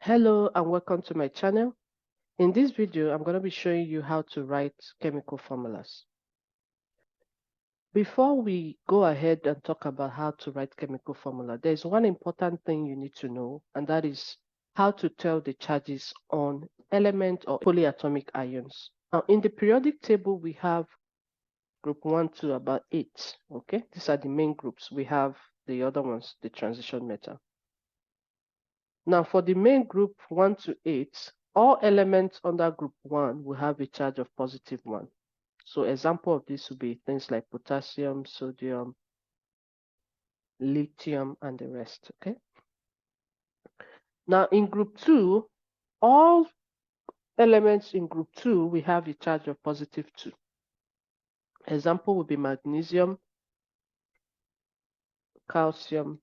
Hello and welcome to my channel. In this video, I'm going to be showing you how to write chemical formulas. Before we go ahead and talk about how to write chemical formula, there's one important thing you need to know, and that is how to tell the charges on element or polyatomic ions. Now, in the periodic table, we have group 1 to about 8. Okay, these are the main groups. We have the other ones, the transition metal. Now, for the main group 1 to 8, all elements under group 1 will have a charge of positive 1. So example of this would be things like potassium, sodium, lithium, and the rest, okay? Now, in group 2, all elements in group 2 will have a charge of positive 2. Example would be magnesium, calcium,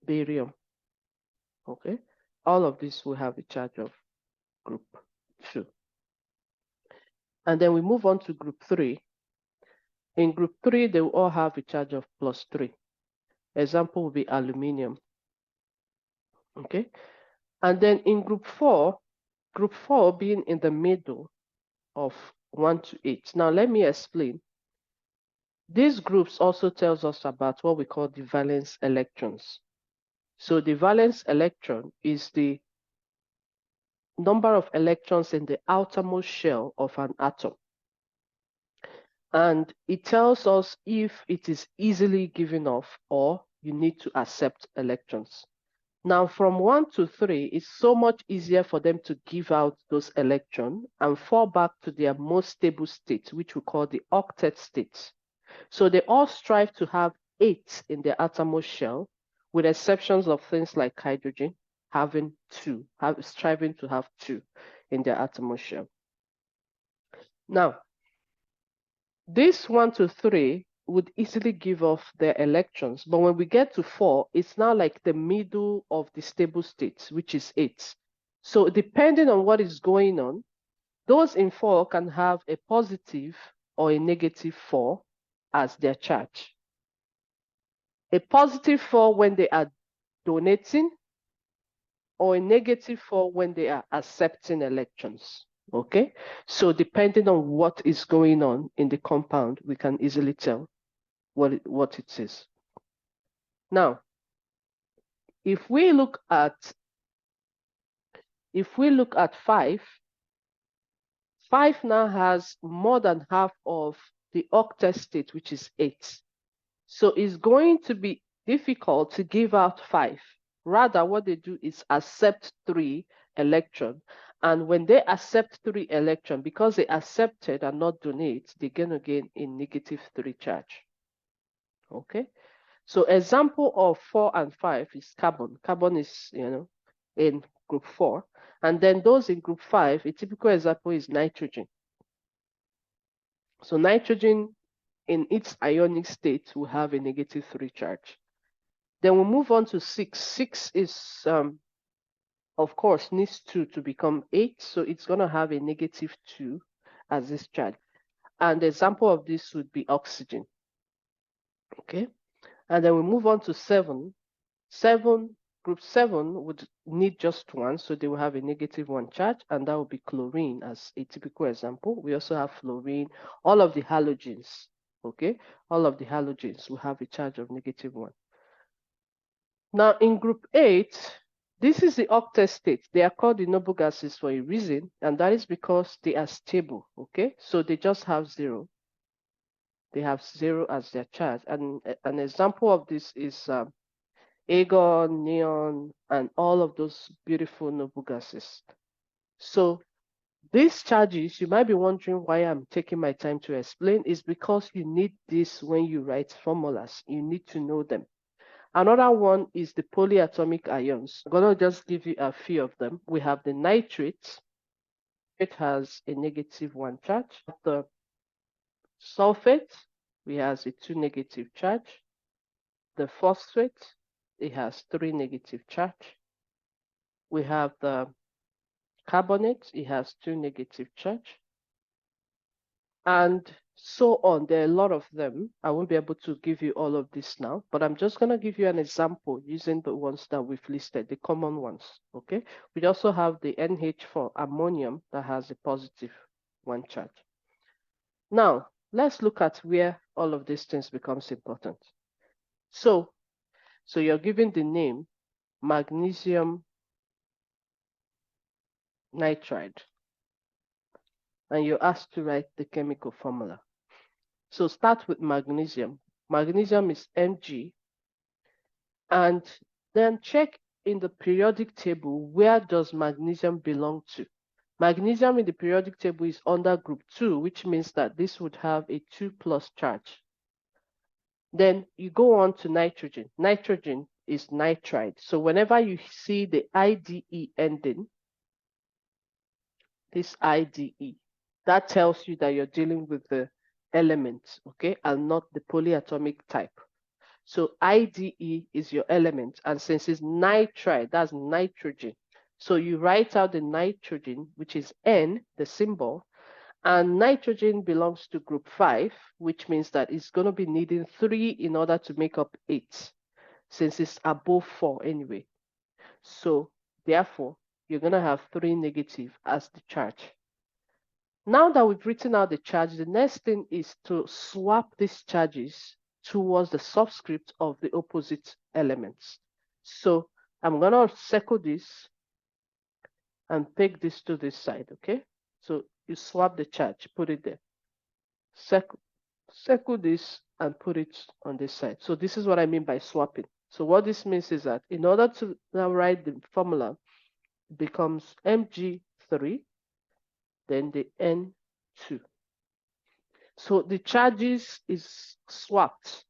barium, okay? All of this will have a charge of group 2. And then we move on to group 3. In group 3, they will all have a charge of plus 3. Example will be aluminium. Okay. And then in group 4 being in the middle of 1 to 8. Now let me explain. These groups also tells us about what we call the valence electrons. So the valence electron is the number of electrons in the outermost shell of an atom. And it tells us if it is easily given off or you need to accept electrons. Now, from 1 to 3, it's so much easier for them to give out those electrons and fall back to their most stable state, which we call the octet state. So they all strive to have 8 in their outermost shell, with exceptions of things like hydrogen having 2, striving to have 2 in their outermost shell. Now, this 1 to 3 would easily give off their electrons, but when we get to 4, it's now like the middle of the stable state, which is 8. So depending on what is going on, those in 4 can have a positive or a negative 4 as their charge. A positive 4 when they are donating, or a negative 4 when they are accepting electrons. Okay, so depending on what is going on in the compound, we can easily tell what it is. Now, if we look at 5, 5 now has more than half of the octet state, which is 8. So it's going to be difficult to give out 5. Rather, what they do is accept 3 electrons. And when they accept 3 electrons, because they accepted and not donate, they're going to gain a negative 3 charge. Okay. So example of 4 and 5 is carbon. Carbon is, in group 4. And then those in group 5, a typical example is nitrogen. So nitrogen in its ionic state will have a negative 3 charge. Then we'll move on to 6. 6 is, of course, needs 2 to become 8. So it's going to have a negative 2 as this charge. And the example of this would be oxygen. Okay. And then we move on to 7. Group 7 would need just 1, so they will have a negative 1 charge, and that would be chlorine as a typical example. We also have fluorine, all of the halogens, okay? All of the halogens will have a charge of negative 1. Now in group 8, this is the octet state. They are called the noble gases for a reason, and that is because they are stable, okay? So they just have 0. They have 0 as their charge, and an example of this is argon, neon, and all of those beautiful noble gases. So these charges, you might be wondering why I'm taking my time to explain, is because you need this when you write formulas. You need to know them. Another one is the polyatomic ions. I'm going to just give you a few of them. We have the nitrate. It has a negative 1 charge. The sulfate, it has a 2 negative charge. The phosphate, it has 3 negative charge. We have the carbonate, it has 2 negative charge. And so on. There are a lot of them. I won't be able to give you all of this now, but I'm just going to give you an example using the ones that we've listed, the common ones. Okay. We also have the NH for ammonium that has a positive one charge. Now, let's look at where all of these things becomes important. So you're given the name magnesium nitride, and you're asked to write the chemical formula. So start with magnesium. Magnesium is Mg, and then check in the periodic table, where does magnesium belong to? Magnesium in the periodic table is under group 2, which means that this would have a 2+ charge. Then you go on to nitrogen. Nitrogen is nitride. So whenever you see the IDE ending, this IDE, that tells you that you're dealing with the element, okay, and not the polyatomic type. So IDE is your element, and since it's nitride, that's nitrogen. So you write out the nitrogen, which is N, the symbol, and nitrogen belongs to group 5, which means that it's going to be needing 3 in order to make up 8, since it's above 4 anyway. So therefore, you're going to have 3 negative as the charge. Now that we've written out the charge, the next thing is to swap these charges towards the subscript of the opposite elements. So I'm going to circle this and take this to this side, okay? So you swap the charge, put it there. Circle this and put it on this side. So this is what I mean by swapping. So what this means is that in order to now write the formula, it becomes Mg3, then the N2. So the charges is swapped.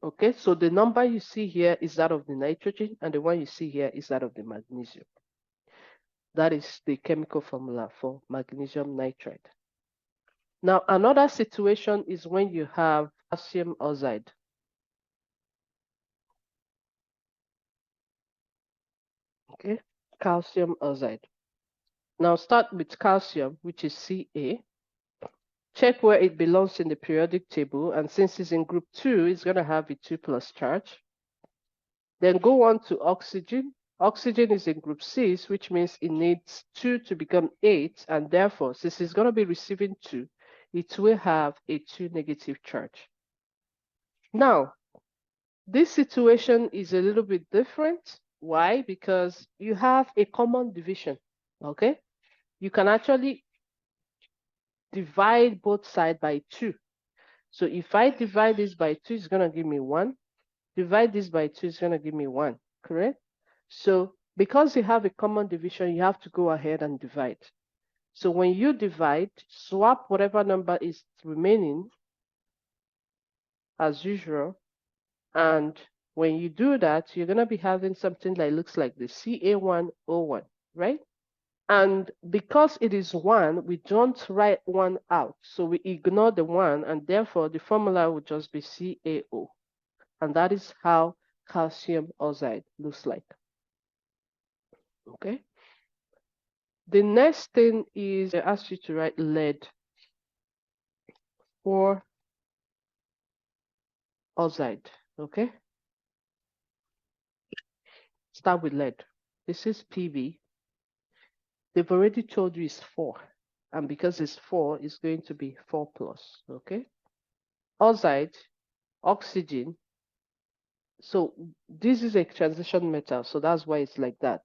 Okay, so the number you see here is that of the nitrogen, and the one you see here is that of the magnesium. That is the chemical formula for magnesium nitride. Now, another situation is when you have calcium oxide. Okay, calcium oxide. Now start with calcium, which is Ca. Check where it belongs in the periodic table, and since it's in group 2, it's going to have a 2+ charge. Then go on to oxygen. Oxygen is in group 6, which means it needs 2 to become 8, and therefore, since it's going to be receiving 2, it will have a 2 negative charge. Now, this situation is a little bit different. Why? Because you have a common division, okay? You can actually divide both sides by 2. So if I divide this by 2, it's going to give me 1. Divide this by 2, it's going to give me 1, correct? So because you have a common division, you have to go ahead and divide. So when you divide, swap whatever number is remaining as usual. And when you do that, you're going to be having something that looks like the Ca1O1, right? And because it is 1, we don't write 1 out. So we ignore the 1, and therefore the formula would just be CaO. And that is how calcium oxide looks like. Okay. The next thing is I ask you to write lead or oxide. Okay. Start with lead. This is Pb. They've already told you it's 4. And because it's 4, it's going to be 4+. Okay. Oxide, oxygen. So this is a transition metal. So that's why it's like that.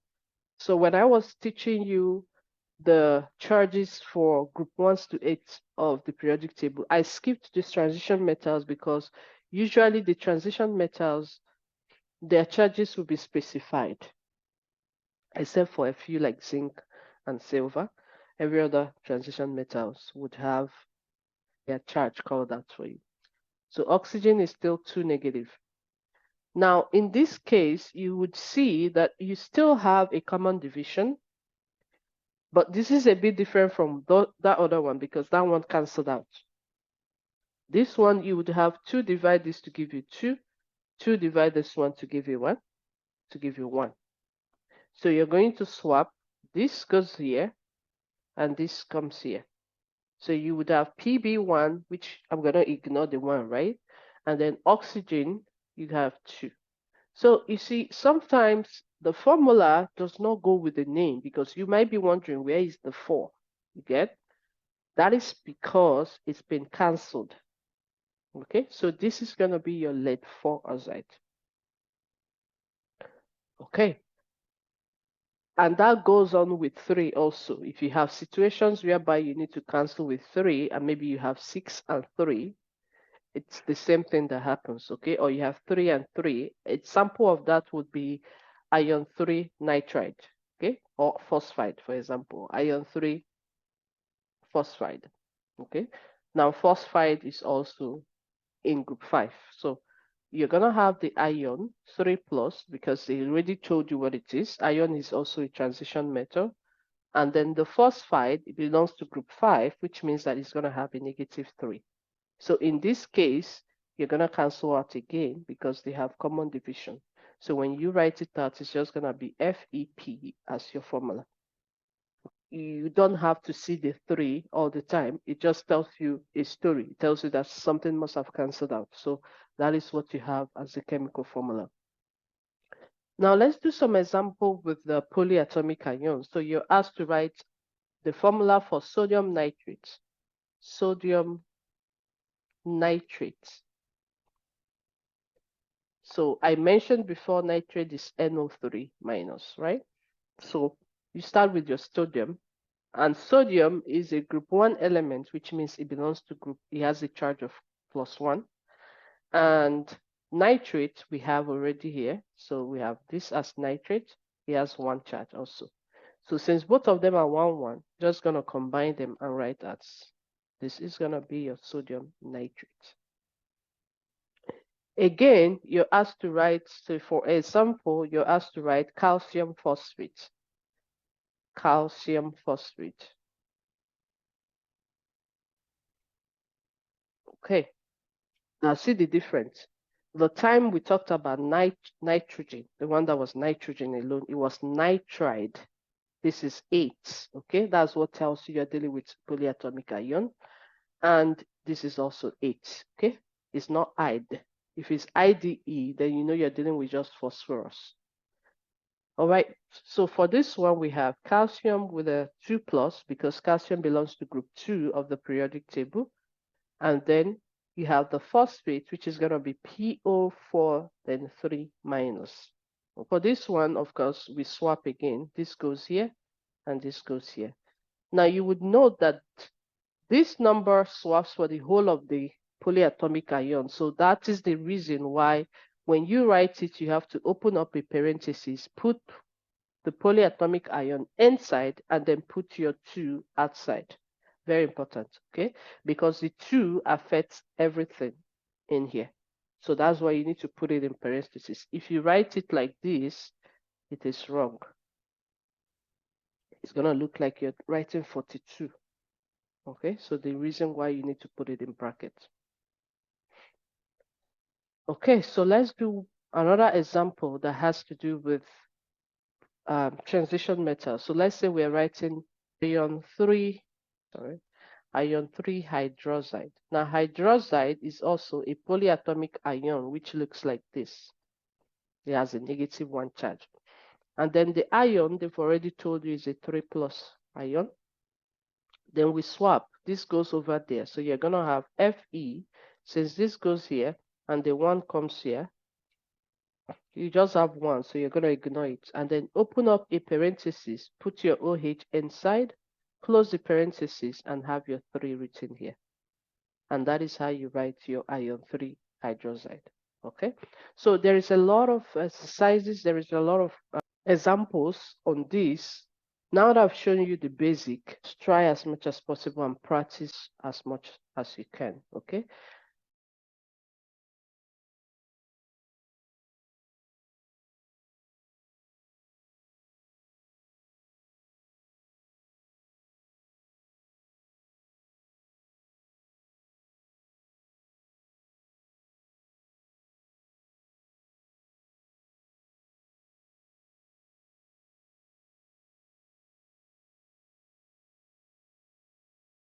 So when I was teaching you the charges for group 1s to 8 of the periodic table, I skipped these transition metals because usually the transition metals, their charges will be specified, except for a few like zinc and silver. Every other transition metals would have their charge called out for you. So oxygen is still 2 negative. Now, in this case, you would see that you still have a common division, but this is a bit different from that other one because that one canceled out. This one, you would have 2 divide this to give you 2, 2 divide this one to give you 1, to give you 1. So you're going to swap. This goes here, and this comes here. So you would have Pb1, which I'm going to ignore the 1, right? And then oxygen, you have 2. So you see, sometimes the formula does not go with the name because you might be wondering, where is the 4? You get? That is because it's been cancelled. Okay, so this is going to be your lead 4 azide. Okay, and that goes on with 3 also. If you have situations whereby you need to cancel with 3 and maybe you have 6 and 3, it's the same thing that happens, okay? Or you have 3 and 3. A sample of that would be iron 3 nitride, okay? Or phosphide, for example, iron 3 phosphide, okay? Now, phosphide is also in group 5. So you're going to have the iron 3 plus because they already told you what it is. Iron is also a transition metal. And then the phosphide, it belongs to group 5, which means that it's going to have a negative 3. So in this case, you're going to cancel out again because they have common division. So when you write it out, it's just going to be FEP as your formula. You don't have to see the 3 all the time. It just tells you a story. It tells you that something must have cancelled out. So that is what you have as the chemical formula. Now let's do some example with the polyatomic ions. So you're asked to write the formula for sodium nitrate. Sodium nitrate. So I mentioned before nitrate is NO3 minus, right? So you start with your sodium, and sodium is a group 1 element, which means it belongs to group, it has a charge of +1. And nitrate we have already here. So we have this as nitrate, it has 1 charge also. So since both of them are 1, 1, just gonna combine them and write that this is gonna be your sodium nitrate. Again, you're asked to write, so for example, you're asked to write calcium phosphate. Calcium phosphate. Okay, now see the difference. The time we talked about nitrogen, the one that was nitrogen alone, it was nitride. This is 8, okay? That's what tells you you're dealing with polyatomic ion. And this is also 8, okay? It's not IDE. If it's IDE, then you know you're dealing with just phosphorus. All right, so for this one, we have calcium with a 2 plus because calcium belongs to group 2 of the periodic table. And then you have the phosphate, which is going to be PO4, then 3 minus. For this one, of course, we swap again. This goes here and this goes here. Now you would note that this number swaps for the whole of the polyatomic ion. So that is the reason why when you write it, you have to open up a parenthesis, put the polyatomic ion inside, and then put your 2 outside. Very important, okay? Because the 2 affects everything in here. So that's why you need to put it in parentheses. If you write it like this, it is wrong. It's going to look like you're writing 42. Okay, so the reason why you need to put it in brackets. Okay, so let's do another example that has to do with transition metal. So let's say we're writing iron 3 hydroxide. Now hydroxide is also a polyatomic ion which looks like this. It has a -1 charge. And then the ion, they've already told you, is a 3 plus ion. Then we swap. This goes over there. So you're going to have Fe. Since this goes here and the 1 comes here, you just have 1. So you're going to ignore it. And then open up a parenthesis, put your OH inside, close the parenthesis, and have your 3 written here. And that is how you write your iron 3 hydroxide. Okay, so there is a lot of exercises, there is a lot of examples on this. Now that I've shown you the basic, try as much as possible and practice as much as you can. Okay,